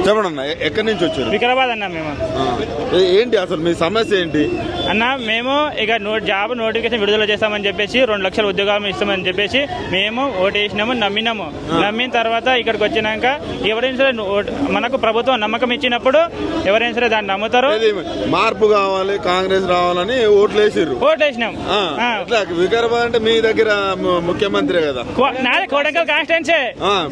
చెప్పండి అన్న, ఎక్కడి నుంచి వచ్చారు? వికారాబాద్ అన్న మేము. ఏంటి అసలు మీ సమస్య ఏంటి అన్న? మేము ఇక జాబ్ నోటిఫికేషన్ విడుదల చేస్తామని చెప్పేసి 2 లక్షల ఉద్యోగాలు ఇస్తామని చెప్పేసి మేము ఓటేసినాము, నమ్మినాము. నమ్మిన తర్వాత ఇక్కడికి వచ్చినాక ఎవరైనా సరే మనకు ప్రభుత్వం నమ్మకం ఇచ్చినప్పుడు ఎవరైనా సరే దాన్ని నమ్ముతారు. మార్పు కావాలి, కాంగ్రెస్ రావాలని ఓట్లేసినాం. వికారాబాద్ అంటే మీ దగ్గర ముఖ్యమంత్రి కదా? నాది కొడంగల్ కాన్స్టిట్యున్సీ.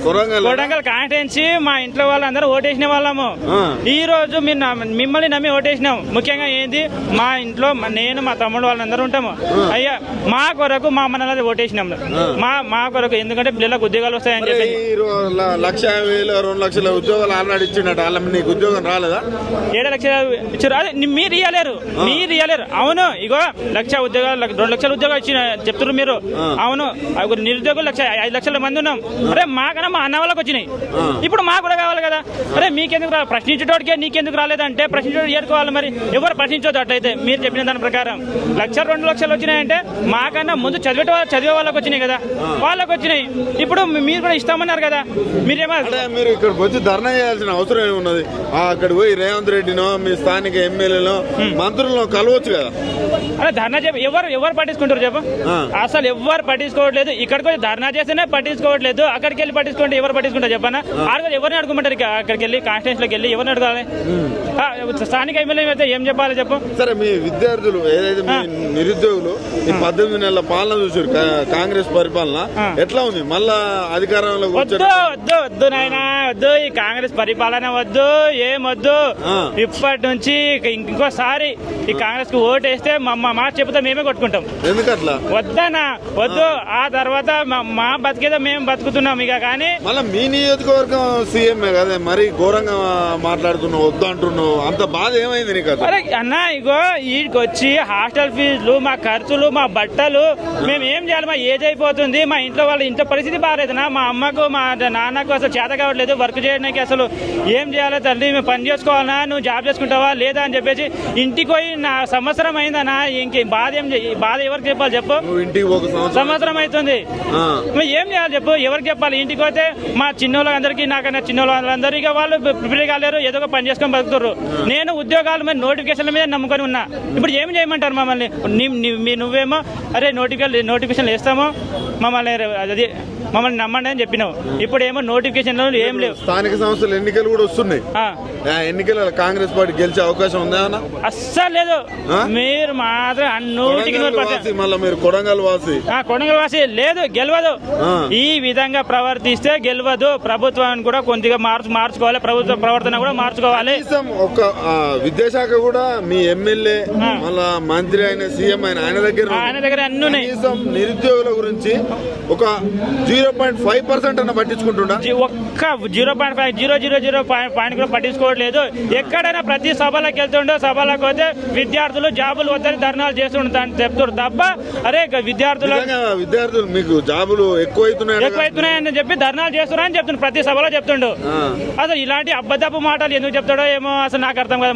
కొడంగల్ కాన్స్టిట్యున్సీ. మా ఇంట్లో వాళ్ళందరూ ఓటేసిన వాళ్ళము. ఈ రోజు మిమ్మల్ని నమ్మి ఓటేసినాం. ముఖ్యంగా ఏంది, మా ఇంట్లో నేను మా తమ్ముడు వాళ్ళందరూ ఉంటాము. అయ్యా మా కొరకు మా మనల్ని ఓటేసినాం. మా కొరకు, ఎందుకంటే పిల్లలకు ఉద్యోగాలు వస్తాయని చెప్పి 1,50,000 2 లక్షల ఉద్యోగాలు ఆల్రెడీ ఇచ్చిండట. నీకు ఉద్యోగం రాలేదా? 7 లక్షలు ఇచ్చారు. అదే మీరు ఇయ్యలేరు. అవును, ఇగో 1 లక్ష ఉద్యోగాలు 2 లక్షల ఉద్యోగాలు ఇచ్చిన చెప్తున్నారు మీరు. అవును, నిరుద్యోగులు 5 లక్షల మంది ఉన్నాం. అరే మాకన్నా మా అన్న వాళ్ళకి వచ్చినాయి. ఇప్పుడు మాకు కూడా కావాలి కదా. అరే మీకెందుకు రావాలి? ప్రశ్నించేటోడికే నీకెందుకు రాలేదంటే ప్రశ్నించేటోడు ఏరుకోవాలి. మరి ఎవరు ప్రశ్నించొద్దు. అట్లయితే మీరు చెప్పిన దాని ప్రకారం 1 లక్ష 2 లక్షలు వచ్చినాయంటే మాకన్నా ముందు చదివే వాళ్ళకి వచ్చినాయి కదా, వాళ్ళకి వచ్చినాయి. ఇప్పుడు మీరు కూడా ఇస్తామన్నారు కదా. మీరు ఇక్కడికి వచ్చి ధర్నా చేయాల్సిన అవసరం ఏమున్నది? అక్కడ పోయి రేవంత్ రెడ్డినో మీ స్థానిక ఎమ్మెల్యేలో మంత్రులను కలవచ్చు కదా. అరే ధర్నా ఎవరు పట్టించుకుంటారు చెప్పు? అసలు ఎవరు పట్టించుకోవట్లేదు. ఇక్కడికి వచ్చి ధర్నా చేస్తేనే పట్టించుకోవట్లేదు. అక్కడికి వెళ్ళి పట్టించుకుంటే ఎవరు పట్టించుకుంటారు చెప్పనా? ఎవరిని అడుగుమంటారు? అక్కడికి వెళ్ళి కాన్స్టిట్యూన్సీలోకి వెళ్ళి ఎవరిని అడగాలి? స్థానిక ఎమ్మెల్యే అయితే ఏం చెప్పాలి చెప్పు? సరే, మీ విద్యార్థులు ఏదైతే మీ నిరుద్యోగులు ఈ 18 నెలల పాలన చూసారు, కాంగ్రెస్ పరిపాలన ఎట్లా ఉంది? మళ్ళా అధికారంలో వద్దు నాయన, వద్దు. ఈ కాంగ్రెస్ పరిపాలన వద్దు, ఏం వద్దు. ఇప్పటి నుంచి ఇంకోసారి ఈ కాంగ్రెస్ కు ఓటు వేస్తే మా చెబుతా మేమే కొట్టుకుంటాం. ఎందుకట్లా? వద్దనా, వద్దు. ఆ తర్వాత మా బతికేదో మేము బతుకుతున్నాం ఇక. కానీ మళ్ళీ మీ నియోజకవర్గం సీఎంఏ కదా, మరి ఘోరంగా మాట్లాడుతున్నావు, వద్దు అంటున్నావు. అంత బాధ ఏమైంది నీకు? అరే అన్న, ఇగో వీడికి వచ్చి హాస్టల్ ఫీజులు, మా ఖర్చులు, మా బట్టలు, మేము ఏం చేయాలి? మా ఏజ్ అయిపోతుంది. మా ఇంట్లో వాళ్ళ ఇంట్లో పరిస్థితి బాగాలేదనా? మా అమ్మకు మా నాన్నకు అసలు చేత కావట్లేదు వర్క్ చేయడానికి. అసలు ఏం చేయాలి తల్లి? మేము పని చేసుకోవాలన్నా, నువ్వు జాబ్ చేసుకుంటావా లేదా అని చెప్పేసి ఇంటికి పోయి నా సంవత్సరం అయిందనా. ఇంకేం బాధ ఎవరికి చెప్పాలి చెప్పు? సంవత్సరం అవుతుంది. ఏం చేయాలి చెప్పు? ఎవరికి చెప్పాలి? ఇంటికి పోతే మా చిన్నోళ్ళందరికీ, నాకన్నా చిన్నోళ్ళందరూ ఇక వాళ్ళు ప్రిపేర్ కాలేరు, ఏదో ఒక పని చేసుకొని బతుకుతారు. నేను ఉద్యోగాలు మీద నోటిఫికేషన్ల మీద నమ్ముకొని ఉన్నా. ఇప్పుడు ఏం చేయమంటారు మమ్మల్ని? నువ్వేమో అరే నోటిఫికేషన్ వేస్తామో మమ్మల్ని నమ్మండి అని చెప్పినావు. ఇప్పుడు ఏమో నోటిఫికేషన్లు ఏం లేవు. స్థానిక సంస్థలు ఎన్నికలు కూడా వస్తున్నాయి. ఎన్నికల కాంగ్రెస్ పార్టీ గెలిచే అవకాశం ఉందా? అస్సలు లేదు. మీరు మాత్రం మీరు కొడంగల్ వాసి లేదు, గెలవదు. ఈ విధంగా ప్రవర్తిస్తే గెలవదు. ప్రభుత్వాన్ని కూడా కొద్దిగా మార్చుకోవాలి. ప్రభుత్వ ప్రవర్తన కూడా మార్చుకోవాలి. ఒక విద్యాశాఖ కూడా మీ ఎమ్మెల్యే మళ్ళా మంత్రి అయిన సీఎం ఆయన దగ్గర అన్ని ఉన్నాయి. నిరుద్యోగుల గురించి ఒక 0.5% అన్న పట్టించుకుంటున్నా? ఒక్క 0.5 కూడా పట్టించుకోవట్లేదు. ఎక్కడైనా ప్రతి సభలకు వెళ్తుండో, సభలకు పోతే విద్యార్థులు జాబులు వద్దని ధర్నాలు చేస్తుంటారు చెప్తారు తప్ప, అరే విద్యార్థులు మీకు జాబులు ఎక్కువైతున్నాయని చెప్పి ధర్నాలు చేస్తున్నారని చెప్తుండ్రు. ప్రతి సభలో చెప్తుండు. అసలు ఇలాంటి అబద్ధపు మాటలు ఎందుకు చెప్తాడో ఏమో అసలు నాకు అర్థం కాదు.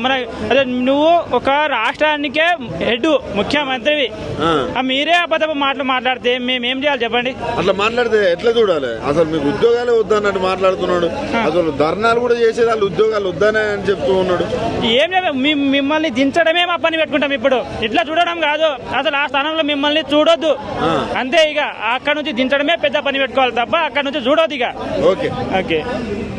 అదే నువ్వు ఒక రాష్ట్రానికే హెడ్ ముఖ్యమంత్రివి, మీరే అబద్ధపు మాటలు మాట్లాడితే మేమేం చేయాలి చెప్పండి? అట్లా మాట్లాడితే ఎట్లా చూడాలి? అసలు మీకు ఉద్యోగాలే వద్దన్నట్టు మాట్లాడుతున్నాడు. అసలు ధర్నాలు కూడా చేసేది వాళ్ళు ఉద్యోగాలు వద్దనే అని చెప్తూ ఉన్నాడు. ఏం మిమ్మల్ని దించడమే మా పని పెట్టుకుంటాం. ఇప్పుడు ఇట్లా చూడడం కాదు, అసలు ఆ స్థానంలో మిమ్మల్ని చూడొద్దు అంతే. ఇక అక్కడ నుంచి దించడమే పెద్ద పని పెట్టుకోవాలి తప్ప అక్కడ నుంచి చూడొద్దు ఇక. ఓకే.